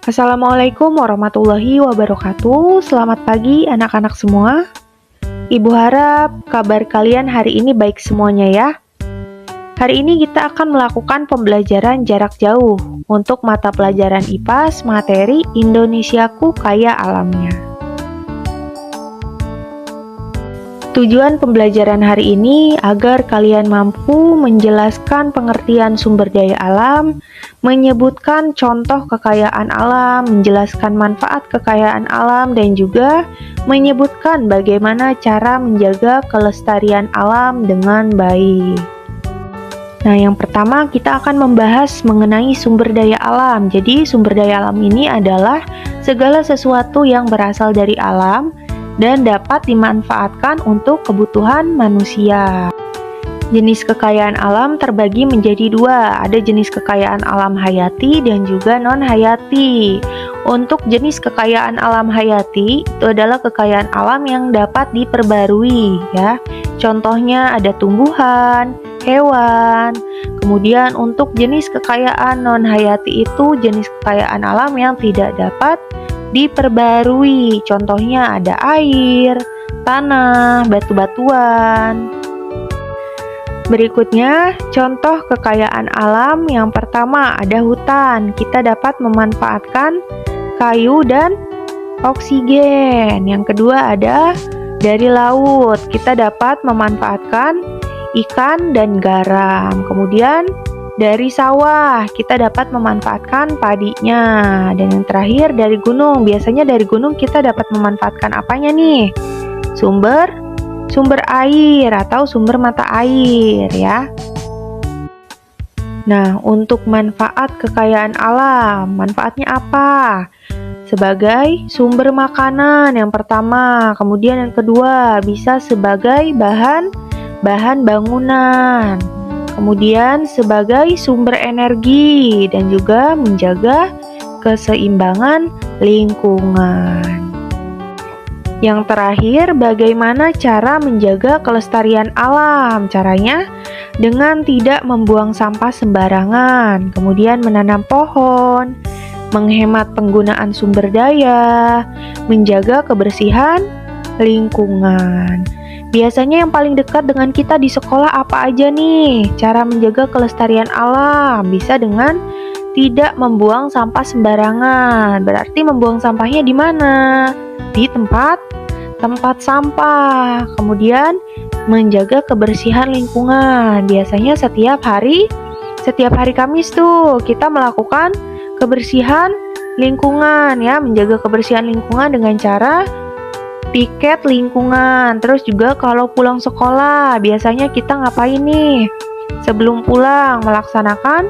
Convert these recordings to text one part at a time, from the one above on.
Assalamualaikum warahmatullahi wabarakatuh. Selamat pagi anak-anak semua. Ibu harap kabar kalian hari ini baik semuanya ya. Hari ini kita akan melakukan pembelajaran jarak jauh untuk mata pelajaran IPAS materi Indonesiaku Kaya Alamnya. Tujuan pembelajaran hari ini agar kalian mampu menjelaskan pengertian sumber daya alam, menyebutkan contoh kekayaan alam, menjelaskan manfaat kekayaan alam, dan juga menyebutkan bagaimana cara menjaga kelestarian alam dengan baik. Nah, yang pertama kita akan membahas mengenai sumber daya alam. Jadi, sumber daya alam ini adalah segala sesuatu yang berasal dari alam dan dapat dimanfaatkan untuk kebutuhan manusia. Jenis kekayaan alam terbagi menjadi dua, ada jenis kekayaan alam hayati dan juga non-hayati. Untuk jenis kekayaan alam hayati, itu adalah kekayaan alam yang dapat diperbarui ya. Contohnya ada tumbuhan, hewan. Kemudian untuk jenis kekayaan non-hayati itu jenis kekayaan alam yang tidak dapat diperbarui. Contohnya ada air, tanah, batu-batuan. Berikutnya, contoh kekayaan alam yang pertama ada hutan. Kita dapat memanfaatkan kayu dan oksigen. Yang kedua ada dari laut. Kita dapat memanfaatkan ikan dan garam. Kemudian dari sawah, kita dapat memanfaatkan padinya. Dan yang terakhir dari gunung. Biasanya dari gunung kita dapat memanfaatkan apanya nih? Sumber air atau sumber mata air ya. Nah, untuk manfaat kekayaan alam, manfaatnya apa? Sebagai sumber makanan yang pertama, kemudian yang kedua bisa sebagai bahan bangunan. Kemudian sebagai sumber energi dan juga menjaga keseimbangan lingkungan. Yang terakhir, bagaimana cara menjaga kelestarian alam? Caranya dengan tidak membuang sampah sembarangan, kemudian menanam pohon, menghemat penggunaan sumber daya, menjaga kebersihan lingkungan. Biasanya yang paling dekat dengan kita di sekolah apa aja nih? Cara menjaga kelestarian alam bisa dengan tidak membuang sampah sembarangan. Berarti membuang sampahnya di mana? Di tempat sampah. Kemudian menjaga kebersihan lingkungan. Biasanya setiap hari Kamis tuh kita melakukan kebersihan lingkungan ya, menjaga kebersihan lingkungan dengan cara piket lingkungan. Terus juga kalau pulang sekolah, biasanya kita ngapain nih? Sebelum pulang, melaksanakan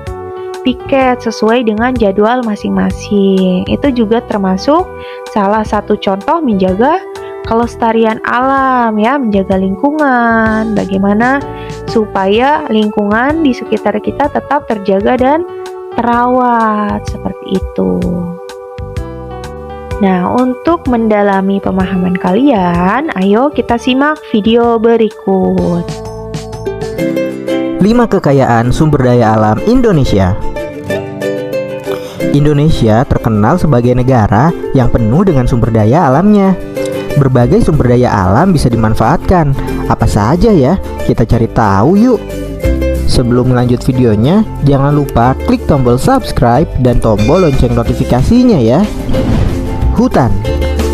piket sesuai dengan jadwal masing-masing. Itu juga termasuk salah satu contoh menjaga kelestarian alam ya, menjaga lingkungan. Bagaimana supaya lingkungan di sekitar kita tetap terjaga dan terawat, seperti itu. Nah, untuk mendalami pemahaman kalian, ayo kita simak video berikut. 5 kekayaan sumber daya alam Indonesia. Indonesia terkenal sebagai negara yang penuh dengan sumber daya alamnya. Berbagai sumber daya alam bisa dimanfaatkan. Apa saja ya? Kita cari tahu yuk. Sebelum lanjut videonya, jangan lupa klik tombol subscribe dan tombol lonceng notifikasinya ya.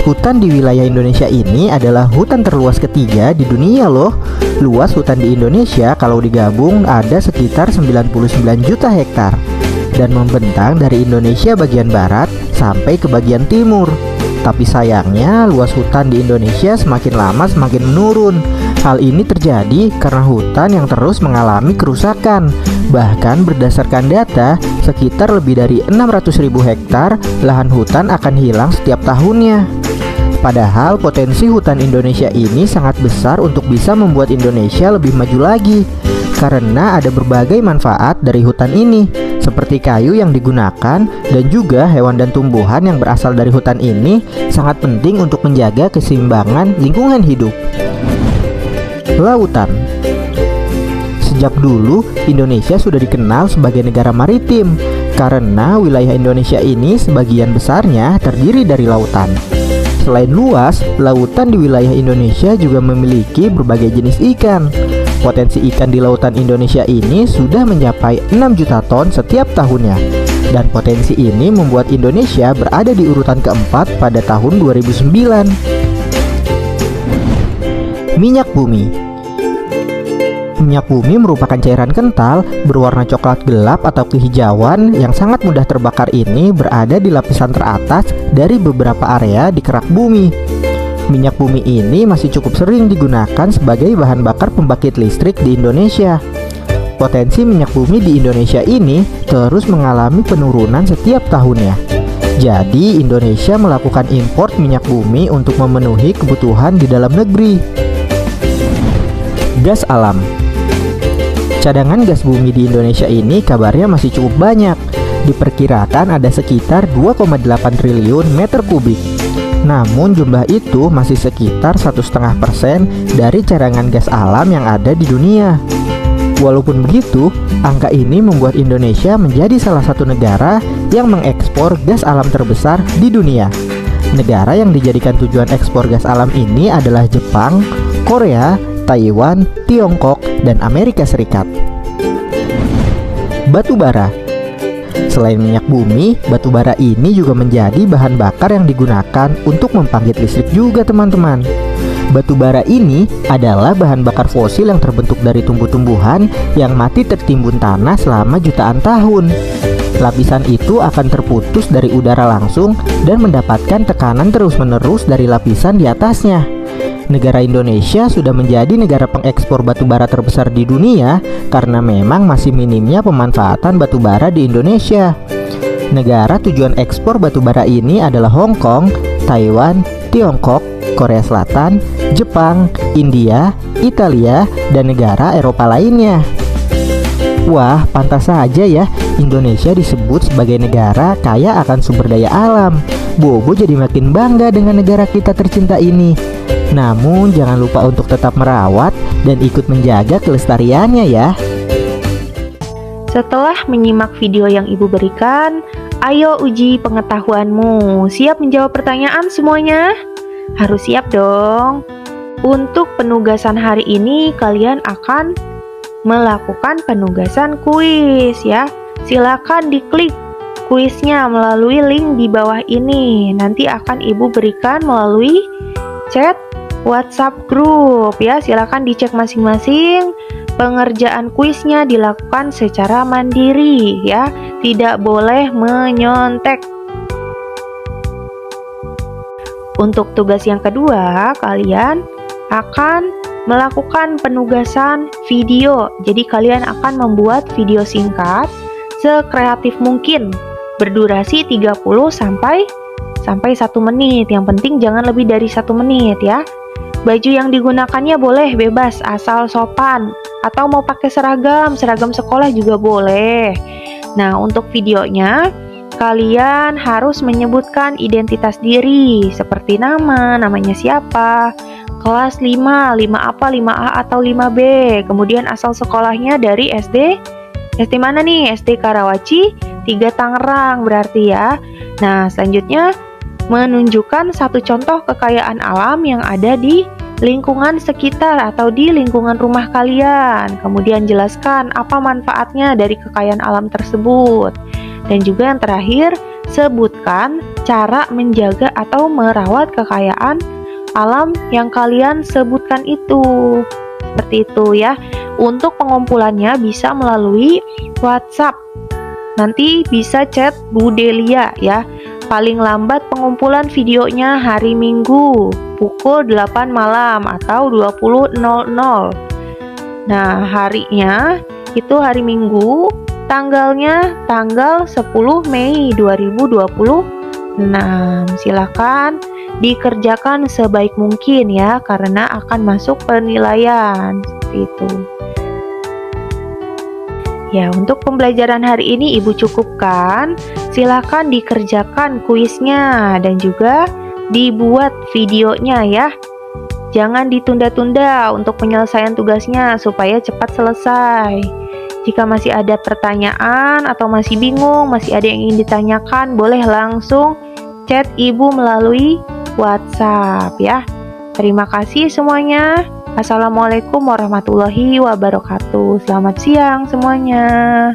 Hutan di wilayah Indonesia ini adalah hutan terluas ketiga di dunia loh. Luas hutan di Indonesia kalau digabung ada sekitar 99 juta hektar dan membentang dari Indonesia bagian barat sampai ke bagian timur. Tapi sayangnya luas hutan di Indonesia semakin lama semakin menurun. Hal ini terjadi karena hutan yang terus mengalami kerusakan. Bahkan berdasarkan data, sekitar lebih dari 600.000 hektar lahan hutan akan hilang setiap tahunnya. Padahal potensi hutan Indonesia ini sangat besar untuk bisa membuat Indonesia lebih maju lagi. Karena ada berbagai manfaat dari hutan ini, seperti kayu yang digunakan dan juga hewan dan tumbuhan yang berasal dari hutan ini sangat penting untuk menjaga keseimbangan lingkungan hidup. Lautan. Sejak dulu, Indonesia sudah dikenal sebagai negara maritim karena wilayah Indonesia ini sebagian besarnya terdiri dari lautan. Selain luas, lautan di wilayah Indonesia juga memiliki berbagai jenis ikan. Potensi ikan di lautan Indonesia ini sudah mencapai 6 juta ton setiap tahunnya. Dan potensi ini membuat Indonesia berada di urutan keempat pada tahun 2009. Minyak bumi. Minyak bumi merupakan cairan kental berwarna coklat gelap atau kehijauan yang sangat mudah terbakar. Ini berada di lapisan teratas dari beberapa area di kerak bumi. Minyak bumi ini masih cukup sering digunakan sebagai bahan bakar pembangkit listrik di Indonesia. Potensi minyak bumi di Indonesia ini terus mengalami penurunan setiap tahunnya. Jadi Indonesia melakukan impor minyak bumi untuk memenuhi kebutuhan di dalam negeri. Gas alam. Cadangan gas bumi di Indonesia ini kabarnya masih cukup banyak. Diperkirakan ada sekitar 2,8 triliun meter kubik. Namun jumlah itu masih sekitar 1,5% dari cadangan gas alam yang ada di dunia. Walaupun begitu, angka ini membuat Indonesia menjadi salah satu negara yang mengekspor gas alam terbesar di dunia. Negara yang dijadikan tujuan ekspor gas alam ini adalah Jepang, Korea, Taiwan, Tiongkok, dan Amerika Serikat. Batu bara. Selain minyak bumi, batu bara ini juga menjadi bahan bakar yang digunakan untuk membangkit listrik juga, teman-teman. Batu bara ini adalah bahan bakar fosil yang terbentuk dari tumbuh-tumbuhan yang mati tertimbun tanah selama jutaan tahun. Lapisan itu akan terputus dari udara langsung dan mendapatkan tekanan terus-menerus dari lapisan di atasnya. Negara Indonesia sudah menjadi negara pengekspor batu bara terbesar di dunia karena memang masih minimnya pemanfaatan batu bara di Indonesia. Negara tujuan ekspor batu bara ini adalah Hong Kong, Taiwan, Tiongkok, Korea Selatan, Jepang, India, Italia, dan negara Eropa lainnya. Wah, pantas saja ya Indonesia disebut sebagai negara kaya akan sumber daya alam. Bobo jadi makin bangga dengan negara kita tercinta ini. Namun jangan lupa untuk tetap merawat dan ikut menjaga kelestariannya ya. Setelah menyimak video yang Ibu berikan, ayo uji pengetahuanmu. Siap menjawab pertanyaan semuanya? Harus siap dong. Untuk penugasan hari ini kalian akan melakukan penugasan kuis ya. Silakan diklik kuisnya melalui link di bawah ini. Nanti akan Ibu berikan melalui chat WhatsApp grup ya. Silakan dicek masing-masing. Pengerjaan kuisnya dilakukan secara mandiri ya. Tidak boleh menyontek. Untuk tugas yang kedua, kalian akan melakukan penugasan video. Jadi kalian akan membuat video singkat sekreatif mungkin, berdurasi 30 sampai 1 menit. Yang penting jangan lebih dari 1 menit ya. Baju yang digunakannya boleh bebas asal sopan, atau mau pakai seragam sekolah juga boleh. Nah, untuk videonya kalian harus menyebutkan identitas diri seperti namanya siapa, kelas 5 apa, 5A atau 5B, kemudian asal sekolahnya dari SD mana nih? SD Karawaci 3 Tangerang berarti ya. Nah, selanjutnya menunjukkan satu contoh kekayaan alam yang ada di lingkungan sekitar atau di lingkungan rumah kalian. Kemudian jelaskan apa manfaatnya dari kekayaan alam tersebut. Dan juga yang terakhir, sebutkan cara menjaga atau merawat kekayaan alam yang kalian sebutkan itu. Seperti itu ya. Untuk pengumpulannya bisa melalui WhatsApp. Nanti bisa chat Bu Delia ya. Paling lambat pengumpulan videonya hari Minggu pukul 8 malam atau 20.00. Nah, harinya itu hari Minggu, tanggalnya tanggal 10 Mei 2026. Silakan dikerjakan sebaik mungkin ya, karena akan masuk penilaian. Seperti itu. Ya, untuk pembelajaran hari ini Ibu cukupkan. Silakan dikerjakan kuisnya dan juga dibuat videonya ya. Jangan ditunda-tunda untuk penyelesaian tugasnya supaya cepat selesai. Jika masih ada pertanyaan atau masih bingung, masih ada yang ingin ditanyakan, boleh langsung chat Ibu melalui WhatsApp ya. Terima kasih semuanya. Assalamualaikum warahmatullahi wabarakatuh. Selamat siang semuanya.